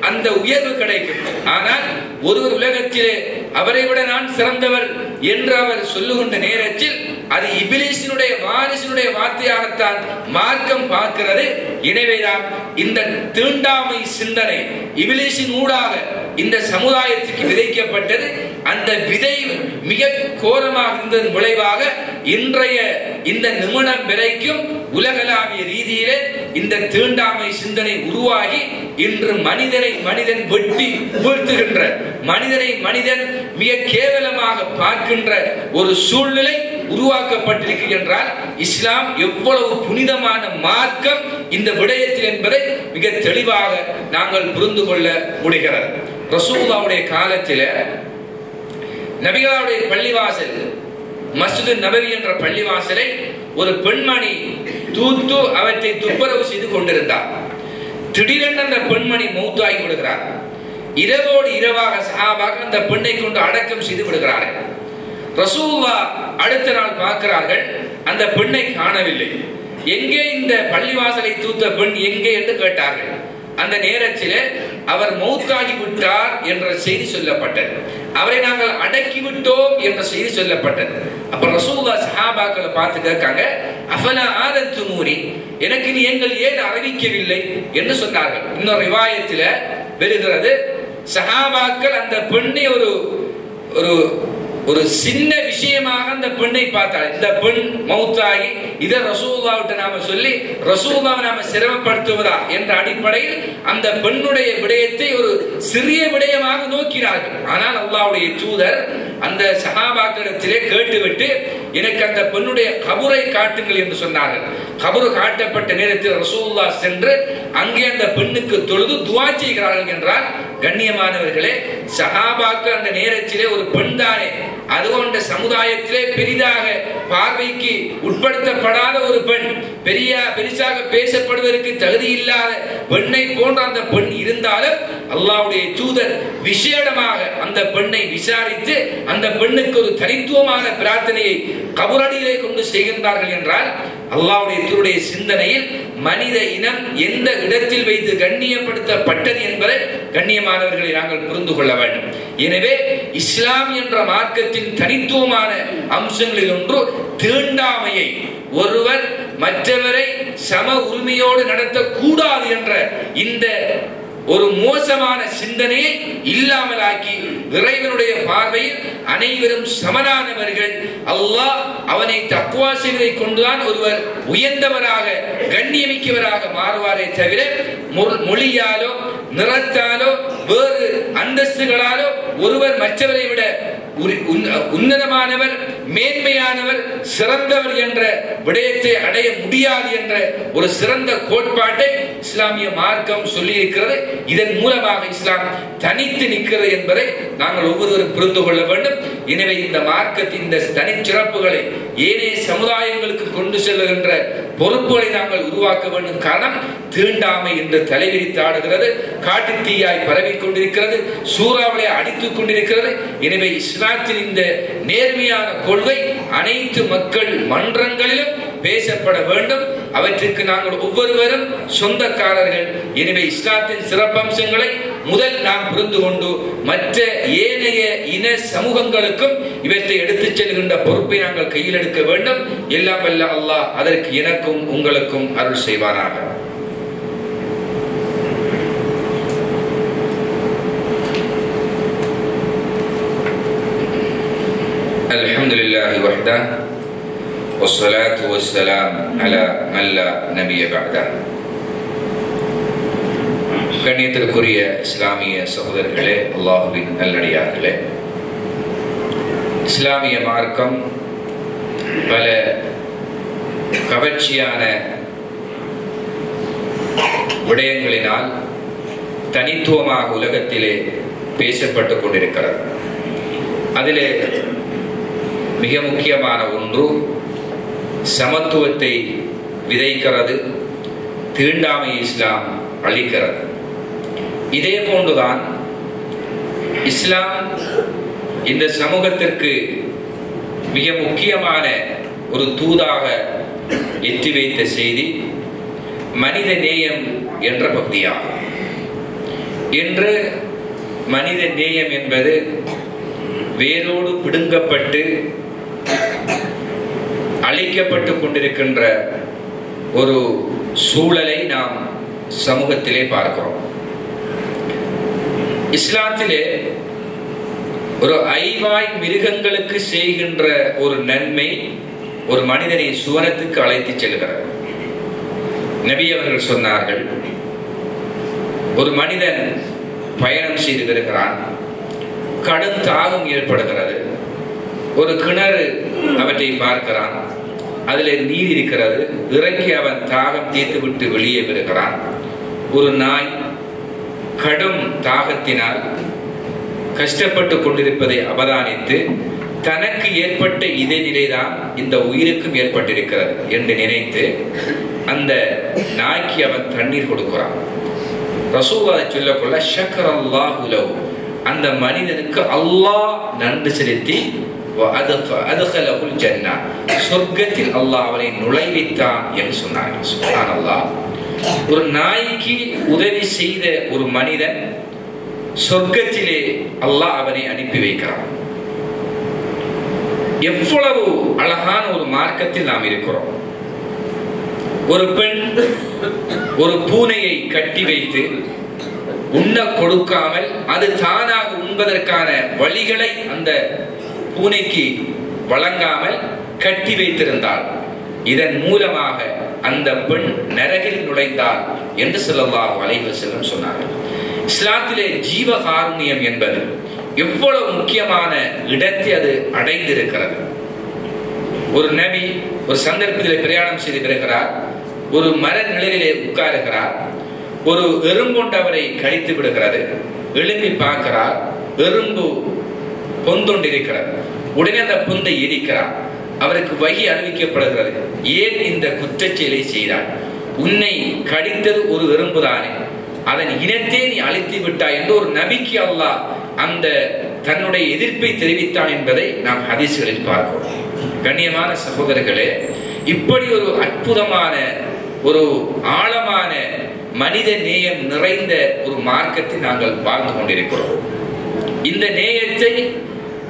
அந்த உயர்வு கிடைக்கும். ஆனால் ஒருவர் உலகத்திலே அவரை விட நான் சிறந்தவர் என்று அவர் சொல்லுகின்ற நேரத்தில் அது இப்லீஸினுடைய வாரிசினுடைய வார்த்தையாகத்தான் மார்க்கம் பார்க்கிறது. எனவேதான் இந்த தீண்டாமை சிந்தனை இப்லீஸின் ஊடாக இந்த சமுதாயத்துக்கு விதைக்கப்பட்டது. அந்த விதை மிக கோரமாக இருந்ததன் விளைவாக இன்றைய இந்த நிமிடம் வரைக்கும் உலகளாவிய ரீதியிலே இந்த தீண்டாமை சிந்தனை உருவாகி இன்று மனிதனை மனிதன் வெட்டி வீழ்த்துகின்ற, மனிதனை மனிதன் மிக கேவலமாக பார்க்கின்ற ஒரு சூழ்நிலை உருவாக்கப்பட்டிருக்கு என்றால் இஸ்லாம் எவ்வளவு புனிதமான மார்க்கம் இந்த விடயத்தில் என்பதை மிக தெளிவாக நாங்கள் புரிந்து கொள்ள முடிகிறது. ரசூலுல்லாஹ்வுடைய காலத்தில் நபிகளாருடைய பள்ளிவாசல் மஸ்ஜித் நபவி என்ற பள்ளிவாசலை ஒரு பெண்மணி தூத்து அவற்றை துப்புரவு செய்து கொண்டிருந்தார். திடீரென்று அந்த பெண்மணி மௌத்தாகி விடுகிறார். இரவோடு இரவாக சஹாபாக்கள் அந்த பெண்ணை கொண்டு அடக்கம் செய்து விடுகிறார்கள். ரசூலுல்லாஹ் அடுத்த நாள் பார்க்கிறார்கள், அந்த பெண்ணை காணவில்லை. எங்கே இந்த பள்ளிவாசலை தூத்த பெண் எங்கே என்று கேட்டார்கள். அந்த நேரத்தில் அவர் மௌத்தாகி விட்டார் என்ற செய்தி சொல்லப்பட்டது. அவரை நாங்கள் அடக்கி விட்டோம் என்ற செய்தி சொல்லப்பட்டது. அப்ப ரசூலுல்லாஹ் சஹாபாக்களை பார்த்து கேட்காங்க, அஃபலா ஆதத்துமூனி, எனக்கு நீங்கள் ஏன் அறிவிக்கவில்லை என்று சொன்னார்கள். இன்னொரு ரிவாயத்தில் வருகிறது, சஹாபாக்கள் அந்த பெண்ணை ஒரு சின்ன விஷயமாக அந்த பெண்ணை பார்த்தார். இந்த பெண் மௌத்தாகி இதை ரசூலுல்லாஹ்விட்ட நாம சொல்லி ரசூலுல்லாஹ்வை நாம சிரமப்படுத்துவதா என்ற அடிப்படையில் அந்த பெண்ணுடைய விடயத்தை ஒரு சிறிய விடயமாக நோக்கினார்கள். ஆனால் அல்லாஹ்வுடைய தூதர் அந்த சஹாபாக்களிடத்திலே கேட்டுவிட்டு எனக்கு அந்த பெண்ணுடைய கபரை காட்டுங்கள் என்று சொன்னார்கள். கபரு காட்டப்பட்ட நேரத்தில் ரசூலுல்லாஹ் சென்று அங்கே அந்த பெண்ணுக்கு தொழுது துஆ செய்கிறார்கள் என்றால் கண்ணியமானவர்களே, சஹாபாக்கள் அந்த நேரத்திலே ஒரு பெண் தானே, அதுபோன்ற சமுதாயத்திலே பெரிதாக பார்வைக்கு உட்படுத்தப்படாத ஒரு பெண், பெரிசாக பேசப்படுவதற்கு தகுதி இல்லாத பெண்ணை போன்ற அந்த பெண் இருந்தாலும் அல்லாஹ்வுடைய தூதர் விசேடமாக அந்த பெண்ணை விசாரித்து அந்த பெண்ணுக்கு ஒரு தனித்துவமான பிரார்த்தனையை கபரடியிலே கொண்டு செய்கின்றார்கள் என்றால் அல்லாஹ்வுடைய தூதருடைய சிந்தனையில் மனித இனம் எந்த இடத்தில் வைத்து கண்ணியப்படுத்தப்பட்டது என்பதை கண்ணியமானவர்களை நாங்கள் புரிந்து கொள்ள வேண்டும். எனவே இஸ்லாம் என்ற மார்க்கத்தின் தனித்துவமான அம்சங்களில் ஒன்று தீண்டாமையை, ஒருவர் மற்றவரை சம உரிமையோடு நடத்தக்கூடாது என்ற இந்த ஒரு மோசமான சிந்தனையை இல்லாமலாக்கி இறைவனுடைய பார்வையில் அனைவரும் சமனானவர்கள், அல்லாஹ் அவனை தக்வா செய்வதை கொண்டுதான் ஒருவர் உயர்ந்தவராக கண்ணியமிக்கவராக மாறுவாரே தவிர மொழியாலோ நிறத்தாலோ வேறு அந்தஸ்துகளாலோ ஒருவர் மற்றவரை விட உன்னதமானவர், மேன்மையானவர், சிறந்தவர் என்ற விடயத்தை அடைய முடியாது என்ற ஒரு சிறந்த கோட்பாட்டை இஸ்லாமிய மார்க்கம் சொல்லி இருக்கிறது. இதன் மூலமாக இஸ்லாம் தனித்து நிற்கிறது என்பதை நாங்கள் ஒவ்வொருவரும் புரிந்து கொள்ள வேண்டும். எனவே இந்த மார்க்கத்தின் இந்த தனிச்சிறப்புகளை ஏனைய சமுதாயங்களுக்கு கொண்டு செல்லுகின்ற பொறுப்புகளை நாங்கள் உருவாக்க வேண்டும். காரணம், தீண்டாமை என்று தலைவிரித்தாடுகிறது, காட்டு தீயாய் பரவிக் கொண்டிருக்கிறது, சூறாவளை அடித்துக் கொண்டிருக்கிறது. எனவே இஸ்லாத்தின் இந்த நேர்மையான கொள்கை அனைத்து மக்கள் மன்றங்களிலும் பேசப்பட வேண்டும். அவற்றுக்கு நாங்கள் ஒவ்வொருவரும் சொந்தக்காரர்கள். எனவே இஸ்லாத்தின் சிறப்பம்சங்களை முதல் நாம் புரிந்து கொண்டு மற்ற ஏனைய இன சமூகங்களுக்கும் இவற்றை எடுத்துச் செல்கின்ற பொறுப்பை நாங்கள் கையில் எடுக்க வேண்டும். எல்லாம் வல்ல அல்லாஹ் அதற்கு எனக்கும் உங்களுக்கும் அருள் செய்வானாக. அல்ஹம்துலில்லாஹி வஹ்தஹ் வஸ்ஸலாத்து வஸ்ஸலாம் அலா மன் லா நபிய பஅதஹ். கண்ணியத்திற்குரிய இஸ்லாமிய சகோதரர்களே, அல்லாஹ்வின் நல்லடியார்களே, இஸ்லாமிய மார்க்கம் பல கவர்ச்சியான விடயங்களினால் தனித்துவமாக உலகத்திலே பேசப்பட்டுக் கொண்டிருக்கிறது. அதிலே மிக முக்கியமான ஒன்று சமத்துவத்தை விதைக்கிறது, தீண்டாமையை இஸ்லாம் அளிக்கிறது. இதே போன்றுதான் இஸ்லாம் இந்த சமூகத்திற்கு மிக முக்கியமான ஒரு தூதாக எட்டி வைத்த செய்தி மனித நேயம் என்ற பகுதியாகும். இன்று மனித நேயம் என்பது வேரோடு பிடுங்கப்பட்டு அழிக்கப்பட்டு கொண்டிருக்கின்ற ஒரு சூழலை நாம் சமூகத்திலே பார்க்கிறோம். இஸ்லாத்திலே ஒரு ஐவாய் மிருகங்களுக்கு செய்கின்ற ஒரு நன்மை ஒரு மனிதனை சுவனத்துக்கு அழைத்து செல்கிறது. நபி அவர்கள் சொன்னார்கள், ஒரு மனிதன் பயணம் செய்து வருகிறான், கடும் தாகம் ஏற்படுகிறது, ஒரு கிணறு அவற்றை பார்க்கிறான், அதில் நீர் இருக்கிறது, இறங்கி அவன் தாகம் தீர்த்து விட்டு வெளியே வருகிறான். ஒரு நாய் கடும் தாகத்தினால் கஷ்டப்பட்டு கொண்டிருப்பதை அவதானித்து தனக்கு ஏற்பட்ட இதே நிலைதான் இந்த உயிருக்கும் ஏற்பட்டிருக்கிறது என்று நினைத்து அந்த நாய்க்கு அவன் தண்ணீர் கொடுக்கிறான். ரசூலுல்லாஹ் சொல்லக்குள்ள ஷக்கரல்லாஹு லஹு, அந்த மனிதனுக்கு அல்லாஹ் நன்றி செலுத்தி அதுகலஹுல் ஜன்னah, சொர்க்கத்தில் அல்லாஹ் அவனை நுழைவித்தான் என்று சொன்னார்கள். சுப்ஹானல்லாஹ். ஒரு நாய்க்கு உதவி செய்த ஒரு மனிதன் சொர்க்கத்திலே அல்லாஹ் அவனை அனுப்பி வைக்கிறான். எவ்வளவு அழகான ஒரு மார்க்கத்தில் நாம் இருக்கிறோம். ஒரு பெண் ஒரு பூனையை கட்டி வைத்து உண்ண கொடுக்காமல் அது தானாக உண்பதற்கான வழிகளை அந்த பூனைக்கு வழங்காமல் கட்டி வைத்திருந்தாள். இதன் மூலமாக அந்த பெண் நரகில் நுழைந்தாள் என்று ஸல்லல்லாஹு அலைஹி வஸல்லம் சொன்னார்கள். இஸ்லாத்திலே ஜீவகாருண்யம் என்பது எவ்வளவு முக்கியமான இடத்தை அது அடைந்திருக்கிறது. ஒரு நபி ஒரு சந்தர்ப்பத்தில் பிரயாணம் செய்து வருகிறார், ஒரு மர நிழலிலே உட்காருகிறார், ஒரு எறும்பொண்டு அவரை கடித்து விடுகிறது. எழுப்பி பார்க்கிறார், எறும்பு பொந்தொண்டிருக்கிறார். உடனே அந்த பொந்தை எரிக்கிறார். அவருக்கு வகி அறிவிக்கப்படுகிறது, ஏன் இந்த குற்றச்செயலை செய்தார்? உன்னை கடித்தது ஒரு எறும்புதானே, அதன் இனத்தை நீ அழித்து விட்டாய் என்று ஒரு நபிக்கு அல்லாஹ் அந்த தன்னுடைய எதிர்ப்பை தெரிவித்தான் என்பதை நாம் ஹதீஸ்களில் பார்க்கிறோம். கண்ணியமான சகோதரர்களே, இப்படி ஒரு அற்புதமான ஒரு ஆழமான மனித நேயம் நிறைந்த ஒரு மார்க்கத்தை நாங்கள் வாழ்ந்து கொண்டிருக்கிறோம். இந்த நேயத்தை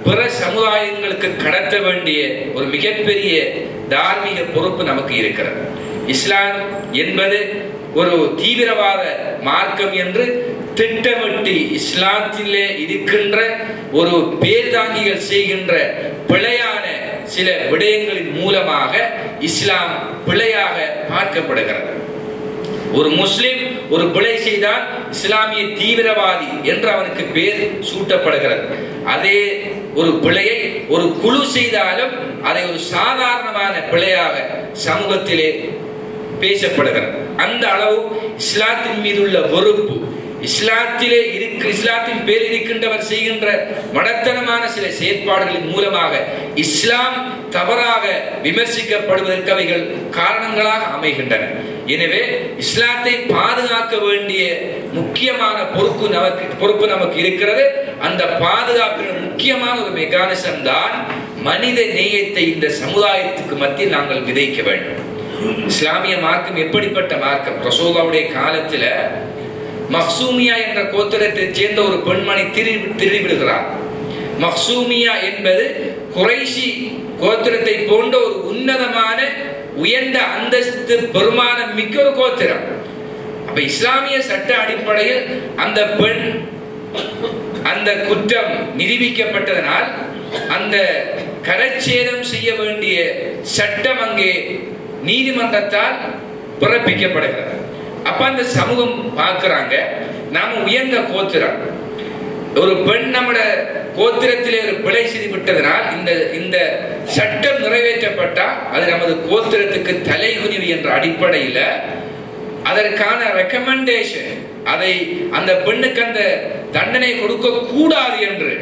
பிற சமுதாயங்களுக்கு கடத்த வேண்டிய ஒரு மிகப்பெரிய தார்மீக பொறுப்பு நமக்கு இருக்கிறது. இஸ்லாம் என்பது ஒரு தீவிரவாத மார்க்கம் என்று திட்டமிட்டு இஸ்லாத்திலே இருக்கின்ற ஒரு பேர்தாங்கிகள் செய்கின்ற பிழையான சில விடயங்களின் மூலமாக இஸ்லாம் பிழையாக பார்க்கப்படுகிறது. ஒரு முஸ்லிம் ஒரு பிழை செய்தால் இஸ்லாமிய தீவிரவாதி என்று அவனுக்கு பேர் சூட்டப்படுகிறது. அதே ஒரு பிழையை ஒரு குழு செய்தாலும் அதை ஒரு சாதாரணமான பிழையாக சமூகத்திலே பேசப்படுகிறது. அந்த அளவு இஸ்லாத்தின் மீது உள்ள வெறுப்பு, இஸ்லாத்திலே இஸ்லாத்தின் பேரில் இருக்கின்றவர் செய்கின்ற மடத்தனமான சில செயற்பாடுகளின் மூலமாக இஸ்லாம் தவறாக விமர்சிக்கப்படுவதற்கு அவைகள் காரணங்களாக அமைகின்றன. எனவே இஸ்லாத்தை பாதுகாக்க வேண்டிய முக்கியமான பொறுப்பு நமக்கு இருக்கிறது. அந்த பாதுகாப்பின் முக்கியமான ஒரு மெக்கானிசம் தான் மனித நேயத்தை இந்த சமுதாயத்துக்கு மத்தியில் நாங்கள் விதைக்க வேண்டும். இஸ்லாமிய மார்க்கம் எப்படிப்பட்ட மார்க்கம்? ரசூலுல்லாஹ்வுடைய காலத்துல மக்சூமியா என்ற கோத்திரத்தை சேர்ந்த ஒரு பெண்மணி திருவிடுகிறார். மக்சூமியா என்பது குறைஷி கோத்திரத்தை போன்ற ஒரு உன்னதமான உயர்ந்த அந்தஸ்து பெருமானம் மிக்க ஒரு கோத்திரம். அப்ப இஸ்லாமிய சட்ட அடிப்படையில் அந்த பெண் அந்த குற்றம் நிரூபிக்கப்பட்டதனால் அந்த கரச்சேதம் செய்ய வேண்டிய சட்டம் அங்கே நீதிமன்றத்தால் பிறப்பிக்கப்படுகிறது. அப்ப அந்த சமூகம் பார்க்கிறாங்க, நாம உயர்ந்த கோத்திரம், ஒரு பெண் நம்ம கோத்திரத்திலே ஒரு பிழை செய்து விட்டதனால் இந்த சட்டம் நிறைவேற்றப்பட்டா அது நமது கோத்திரத்துக்கு தலைகுனிவு என்ற அடிப்படையில் அதற்கான ரெக்கமெண்டேஷன், அதை அந்த பெண்ணுக்கு அந்த தண்டனை கொடுக்க கூடாது என்று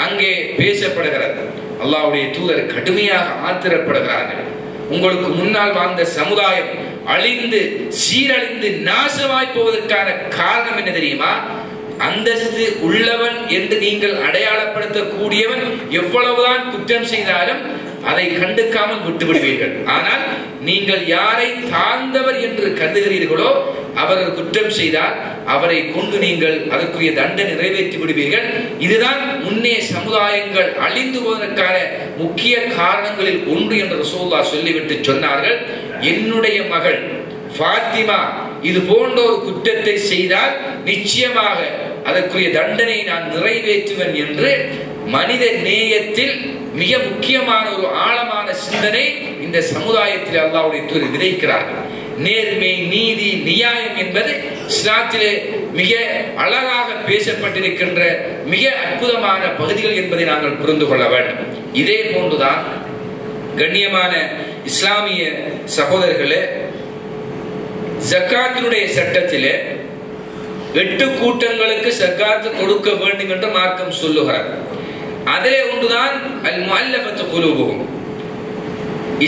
அங்கே பேசப்படுகிறது. அல்லாஹ்வுடைய தூதர் கடுமையாக ஆத்திரப்படுகிறார்கள். உங்களுக்கு முன்னால் வாழ்ந்த சமுதாயம் அழிந்து சீரழிந்து நாசமாய் போவதற்கான காரணம் என்ன தெரியுமா? அந்தஸ்து உள்ளவன் என்று நீங்கள் அடையாளப்படுத்தக்கூடியவன் எவ்வளவுதான் குற்றம் செய்தாலும் அதை கண்டுக்காமல் விட்டுவிடுவீர்கள். ஆனால் நீங்கள் யாரை தாழ்ந்தவர் என்று கருதுகிறீர்களோ அவர் குற்றம் செய்தால் அவரை கொண்டு நீங்கள் அதற்குரிய தண்டனை நிறைவேற்றி விடுவீர்கள். இதுதான் முன்னே சமுதாயங்கள் அழிந்து போவதற்கான முக்கிய காரணங்களில் ஒன்று என்று ரசூலுல்லாஹ் சொல்லிவிட்டு சொன்னார்கள், என்னுடைய மகள் ஃபாத்திமா இது போன்ற ஒரு குற்றத்தை செய்தால் நிச்சயமாக அதற்குரிய தண்டனை நான் நிறைவேற்றுவேன் என்று. மனித நேயத்தில் மிக முக்கியமான ஒரு ஆழமான சிந்தனை இந்த சமுதாயத்தில் அல்லாஹ்வுடைய தூதர் விதைக்கிறார்கள். நேர்மை, நீதி, நியாயம் என்பது இஸ்லாத்திலே மிக அழகாக பேசப்பட்டிருக்கின்ற மிக அற்புதமான பகுதிகள் என்பதை நாங்கள் புரிந்து கொள்ள வேண்டும். இதே போன்றுதான் கண்ணியமான இஸ்லாமிய சகோதரர்களே, ஜக்காத்தினுடைய சட்டத்திலே 8 கூட்டங்களுக்கு ஜக்காத் கொடுக்க வேண்டும் என்று மார்க்கம் சொல்லுகிறார். அதிலே ஒன்றுதான் அல் முஅல்லஃபத்து குலூபுஹும்,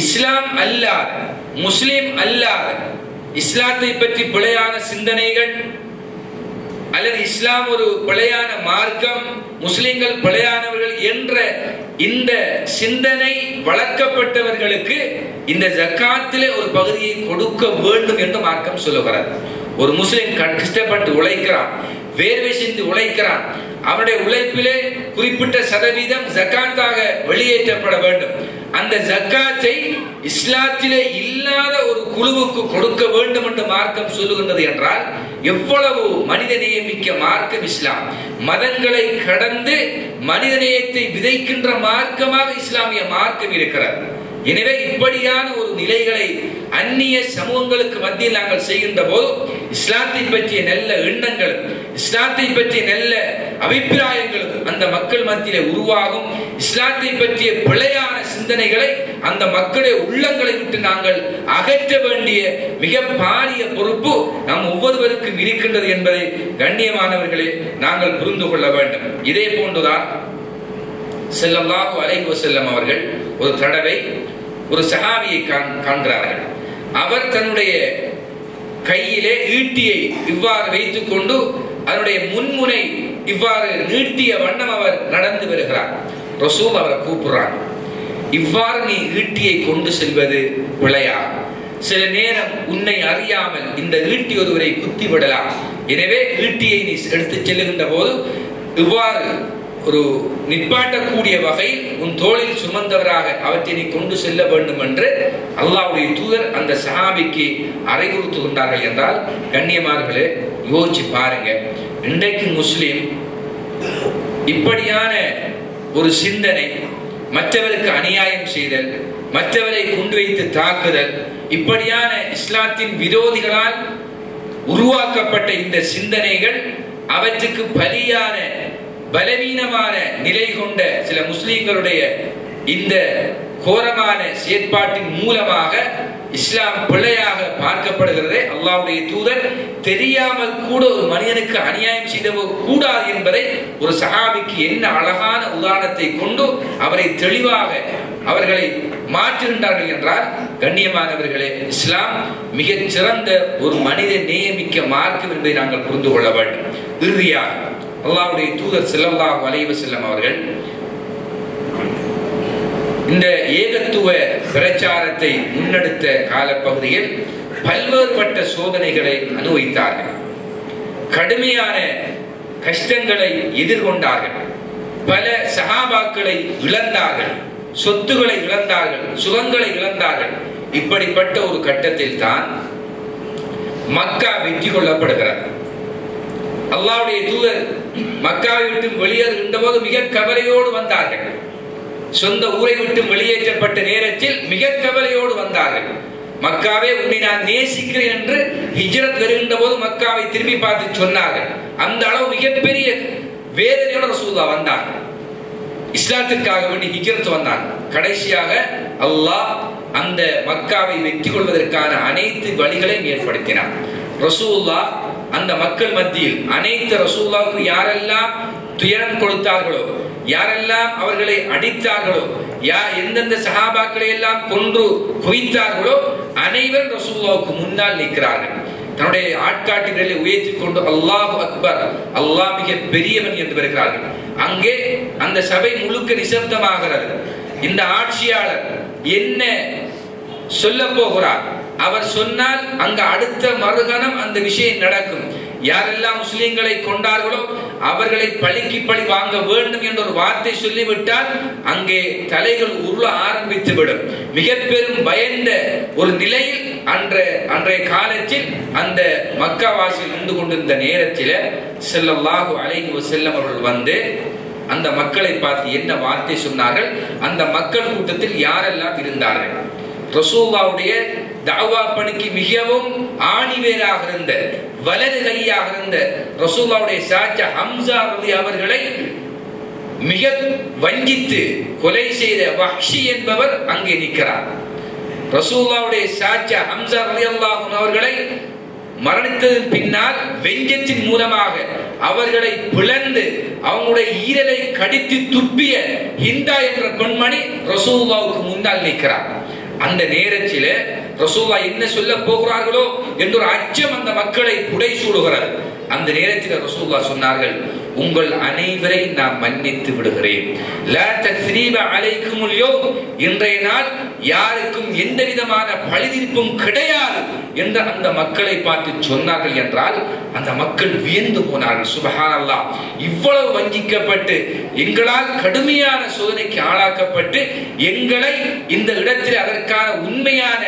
இஸ்லாம் அல்லாத முஸ்லிம் அல்லாத இஸ்லாத்தை பற்றி பிழையான சிந்தனைகள் அல்லது இஸ்லாம் ஒரு பிழையான மார்க்கம், முஸ்லிம்கள் பிழையானவர்கள் என்ற இந்த சிந்தனை வளர்க்கப்பட்டவர்களுக்கு இந்த ஜக்காத்திலே ஒரு பகுதியை கொடுக்க வேண்டும் என்று மார்க்கம் சொல்லுகிறார். ஒரு முஸ்லிம் கஷ்டப்பட்டு உழைக்கிறான், வேர்வை சிந்தி உழைக்கிறான், அவருடைய உழைப்பிலே குறிப்பிட்ட சதவீதம் ஜக்காத்தாக வெளியேற்றப்பட வேண்டும். அந்த ஜக்காத்தை இஸ்லாத்திலே இல்லாத ஒரு குழுவுக்கு கொடுக்க வேண்டும் என்று மார்க்கம் சொல்லுகின்றது என்றால் எவ்வளவு மனிதநேயமிக்க மார்க்கம் இஸ்லாம்! மதங்களை கடந்து மனிதநேயத்தை விதைக்கின்ற மார்க்கமாக இஸ்லாமிய மார்க்கம் இருக்கிறது. எனவே இப்படியான ஒரு நிலைகளை அந்நிய சமூகங்களுக்கு மத்தியில் நாங்கள் செய்கின்ற போது இஸ்லாத்தை பற்றிய நல்ல எண்ணங்கள், இஸ்லாத்தை பற்றிய நல்ல அபிப்பிராயங்களும் அந்த மக்கள் மத்தியிலே உருவாகும். இஸ்லாத்தை பற்றிய பிழையான சிந்தனைகளை அந்த மக்களுடைய உள்ளங்களை விட்டு நாங்கள் அகற்ற வேண்டிய மிக பாரிய பொறுப்பு நம் ஒவ்வொருவருக்கும் இருக்கின்றது என்பதை கண்ணியமானவர்களே நாங்கள் புரிந்து கொள்ள வேண்டும். இதே போன்றுதான் ஸல்லல்லாஹு அலைஹி வஸல்லம் அவர்கள் ஒரு தடவை ஒரு சஹாபியை காண்கிறார்கள். அவர் தன்னுடைய கையிலே ஈட்டியை இவ்வாறு வைத்துக் கொண்டு அதனுடைய முன்முனை இவ்வாறு நீட்டிய வண்ணம் அவர் நடந்து வருகிறார். ரசூல் அவரை கூப்பிடுறாங்க, இவ்வாறு நீ ஈட்டியை கொண்டு செல்வது பிழையா? சில நேரம் உன்னை அறியாமல் இந்த ஈட்டி ஒருவரை குத்தி விடலாம். எனவே ஈட்டியை நீ எடுத்து செல்லுகின்ற போது இவ்வாறு ஒரு நிப்பாட்டக்கூடிய வகையில் உன் தோளில் சுமந்தவராக அவற்றை நீ கொண்டு செல்ல வேண்டும் என்று அல்லாஹ்வுடைய தூதர் அந்த சஹாபிக்கு அறிவுறுத்துகின்றார்கள் என்றால், கண்ணியமானவர்களே யோசிச்சு பாருங்க. இன்றைக்கு முஸ்லிம் இப்படியான ஒரு சிந்தனை, மற்றவருக்கு அநியாயம் செய்தல், மற்றவரை கொண்டு வைத்து தாக்குதல், இப்படியான இஸ்லாத்தின் விரோதிகளால் உருவாக்கப்பட்ட இந்த சிந்தனைகள் அவற்றுக்கு பலியான பலவீனமான நிலை கொண்ட சில முஸ்லிம்களுடைய இந்த கோரமான செயற்பாட்டின் மூலமாக இஸ்லாம் பிழையாக பார்க்கப்படுகிறது. அல்லாஹ்வுடைய தூதர் தெரியாமல் கூட ஒரு மனிதனுக்கு அநியாயம் செய்தவோ கூடாது என்பதை ஒரு சஹாபிக்கு என்ன அழகான உதாரணத்தை கொண்டு அவரை தெளிவாக அவர்களை மாற்றுகின்றார்கள் என்றால், கண்ணியமானவர்களே, இஸ்லாம் மிகச் சிறந்த ஒரு மனித நேயமிக்க மார்க்கம் என்பதை நாங்கள் புரிந்து கொள்ள வேண்டும். இறுதியாக அல்லாஹ்வுடைய தூதர் ஸல்லல்லாஹு அலைஹி வஸல்லம் அவர்கள் இந்த ஏகத்துவ பிரச்சாரத்தை முன்னெடுத்த காலப்பகுதியில் பல்வேறுபட்ட சோதனைகளை அனுபவித்தார்கள். கடுமையான கஷ்டங்களை எதிர்கொண்டார்கள். பல சஹாபாக்களை இழந்தார்கள், சொத்துக்களை இழந்தார்கள், சுகங்களை இழந்தார்கள். இப்படிப்பட்ட ஒரு கட்டத்தில் தான் மக்கா வெற்றி கொள்ளப்படுகிறது. அல்லாஹ்வுடைய தூதர் மக்காவை விட்டு வெளியேறுகின்ற போது மிக கவலையோடு வந்தார்கள். சொந்த ஊரை விட்டு வெளியேற்றப்பட்ட நேரத்தில் மிக கவலையோடு வந்தார்கள். மக்காவே, உன்னை நான் நேசிக்கிறேன் என்று ஹிஜ்ரத் வருகின்ற போது மக்காவை திரும்பி பார்த்து சொன்னார்கள். அந்த அளவு மிகப்பெரிய வேதனையோடு ரசூலுல்லாஹ் வந்தார்கள். இஸ்லாத்திற்காக வேண்டி ஹிஜ்ரத் வந்தாங்க. கடைசியாக அல்லாஹ் அந்த மக்காவை வெற்றி கொள்வதற்கான அனைத்து வழிகளையும் ஏற்படுத்தினார். ரசூலுல்லாஹ் அந்த மக்கள் மத்தியில் அனைத்து ரசூலுல்லாஹ்வுக்கு யாரெல்லாம் துயரம் கொடுத்தார்களோ, யாரெல்லாம் அவர்களை அடித்தார்களோ, எந்தெந்த சஹாபாக்களை எல்லாம் கொன்று குவித்தார்களோ அனைவரும் ரசூலுல்லாஹ்வுக்கு முன்னால் நிற்கிறார்கள். தன்னுடைய ஆட்காட்டிகளை உயர்த்தி கொண்டு அல்லாஹு அக்பர், அல்லாஹ் மிக பெரியவன் என்று வருகிறார்கள். அங்கே அந்த சபை முழுக்க நிசப்தமாகிறது. இந்த ஆட்சியாளர் என்ன சொல்ல போகிறார்? அவர் சொன்னால் அங்க அடுத்த மறுகணம் அந்த விஷயம் நடக்கும். யாரெல்லாம் முஸ்லிம்களை கொண்டார்களோ அவர்களை பழிக்கு பழி வாங்க வேண்டும் என்ற ஒரு வார்த்தை சொல்லிவிட்டால் அங்கே தலைகள் உருள ஆரம்பித்து விடும். மிக பெரும் பயந்த ஒரு நிலையில் அன்றைய காலத்தில் அந்த மக்காவாசியில் இருந்து கொண்டிருந்த நேரத்தில் ஸல்லல்லாஹு அலைஹி வஸல்லம் அவர்கள் வந்து அந்த மக்களை பார்த்து என்ன வார்த்தை சொன்னார்கள்? அந்த மக்கள் கூட்டத்தில் யாரெல்லாம் இருந்தார்கள்? ரசூலுல்லாஹ்வுடைய தஅவா பணிக்கு மிகவும் ஆணிவேராக இருந்த, வலது கையாக இருந்த ரசூலுல்லாஹ்வுடைய சாச்சா ஹம்சா ரலியல்லாஹு அவர்களை மிக வஞ்சித்து கொலை செய்த வஹ்ஷி என்பவர் அங்கே நிற்கிறார். ரசூலுல்லாஹ்வுடைய சாச்சா ஹம்சா ரலியல்லாஹு அவர்களை மரணித்ததன் பின்னால் வெஞ்சத்தின் மூலமாக அவர்களை பிளந்து அவங்களுடைய ஈரலை கடித்து துப்பிய ஹிந்தா என்ற பெண்மணி ரசூலுல்லாஹ்வுக்கு முன்னால் நிற்கிறார். அந்த நேரத்தில் ரசூலுல்லாஹ் என்ன சொல்ல போகிறார்களோ என்ற ஒரு அச்சம் அந்த மக்களை புடை சூடுகிறது. அந்த நேரத்தில் ரசூலுல்லாஹ் சொன்னார்கள், உங்கள் அனைவரை நான் மன்னித்து விடுகிறேன். லா தஸ்ரீப அலைக்குமுல் யௌம், இன்றைய நாள் யாருக்கும் எந்த விதமான பழிதீர்ப்பும் கிடையாது என்று அந்த மக்களை பார்த்து சொன்னார்கள் என்றால் அந்த மக்கள் வியந்து போனார்கள். சுப்ஹானல்லாஹ், இவ்வளவு வஞ்சிக்கப்பட்டு எங்களால் கடுமையான சோதனைக்கு ஆளாக்கப்பட்டு எங்களை இந்த இடத்தில் அதற்கான உண்மையான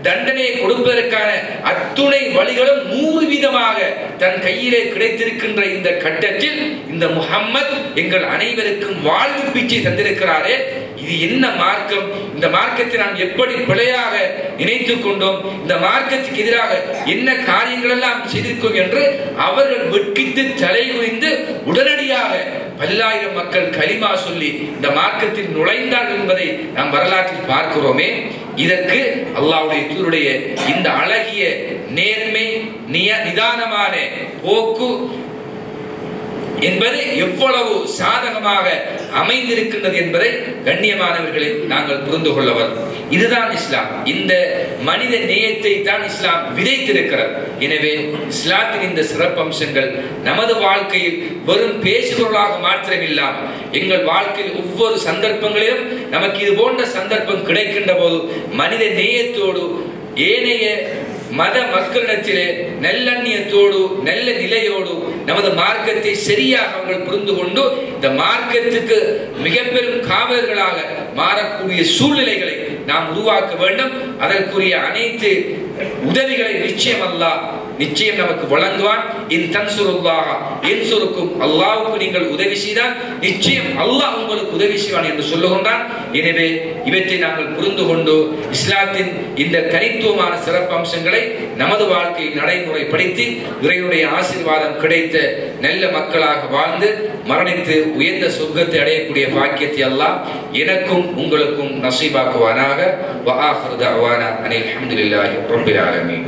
தண்டனையை கொடுப்பதற்கான அத்துணை வழிகளும் 100 வீதமாக தன் கையிலே கிடைத்திருக்கின்ற இந்த கட்டத்தில் இந்த முஹம்மத் எங்கள் அனைவருக்கும் வாழ்வு பிச்சை தந்திருக்கிறாரே, இது என்ன மார்க்கம், இந்த மார்க்கத்தை நாம் எப்படி பிழையாக நினைத்துக் கொண்டோம், இந்த மார்க்கத்துக்கு எதிராக என்ன காரியங்கள் எல்லாம் செய்திருக்கோம் என்று அவர்கள் வெட்கித்து தலை குனிந்து உடனடியாக பல்லாயிரம் மக்கள் கலிமா சொல்லி இந்த மார்க்கத்தில் நுழைந்தார்கள் என்பதை நாம் வரலாற்றில் பார்க்கிறோமே. இதற்கு அல்லாஹ்வுடைய தூதருடைய இந்த அழகிய நேர்மை நிதானமான போக்கு என்பது எவ்வளவு சாதகமாக அமைந்திருக்கின்றது என்பதை கண்ணியமானவர்களை நாங்கள் புரிந்து கொள்ளவர். இதுதான் இஸ்லாம். இந்த மனித நேயத்தை தான் இஸ்லாம் விதைத்திருக்கிறது. எனவே இஸ்லாத்தின் இந்த சிறப்பம்சங்கள் நமது வாழ்க்கையில் வெறும் பேசுபொருளாக மாத்திரமில்லாமல் எங்கள் வாழ்க்கையில் ஒவ்வொரு சந்தர்ப்பங்களிலும் நமக்கு இது போன்ற சந்தர்ப்பம் கிடைக்கின்ற போது மனித நேயத்தோடு ஏனைய மத மக்களிடத்திலே நல்லெண்ணியத்தோடு நல்ல நிலையோடு நமது மார்க்கத்தை சரியாக அவர்கள் புரிந்து கொண்டு இந்த மார்க்கத்துக்கு மிக பெரும் காவலர்களாக மாறக்கூடிய சூழ்நிலைகளை நாம் உருவாக்க வேண்டும். அதற்குரிய அனைத்து உதவிகளை நிச்சயம் அல்லாஹ் நிச்சயம் நமக்கு வழங்குவான். இன் தன்சுருல்லாஹ யன்சுருக்கும், அல்லாஹ்வுக்கு நீங்கள் உதவி செய்தால் நிச்சயம் அல்லாஹ் உங்களுக்கு உதவி செய்வான் என்று சொல்லுகின்றான். எனவே இவற்றை நாங்கள் புரிந்து கொண்டு இஸ்லாத்தின் இந்த தனித்துவமான சிறப்பு அம்சங்களை நமது வாழ்க்கையில் நடைமுறைப்படுத்தி இறைவனுடைய ஆசீர்வாதம் கிடைத்த நல்ல மக்களாக வாழ்ந்து மரணித்து உயர்ந்த சொர்க்கத்தை அடையக்கூடிய பாக்கியத்தை அல்லாஹ் எனக்கும் உங்களுக்கும் நசீபாக்குவானாக. வஆகிரு தஅவானா அனில் ஹம்துலில்லாஹி ரப்பில் ஆலமீன்.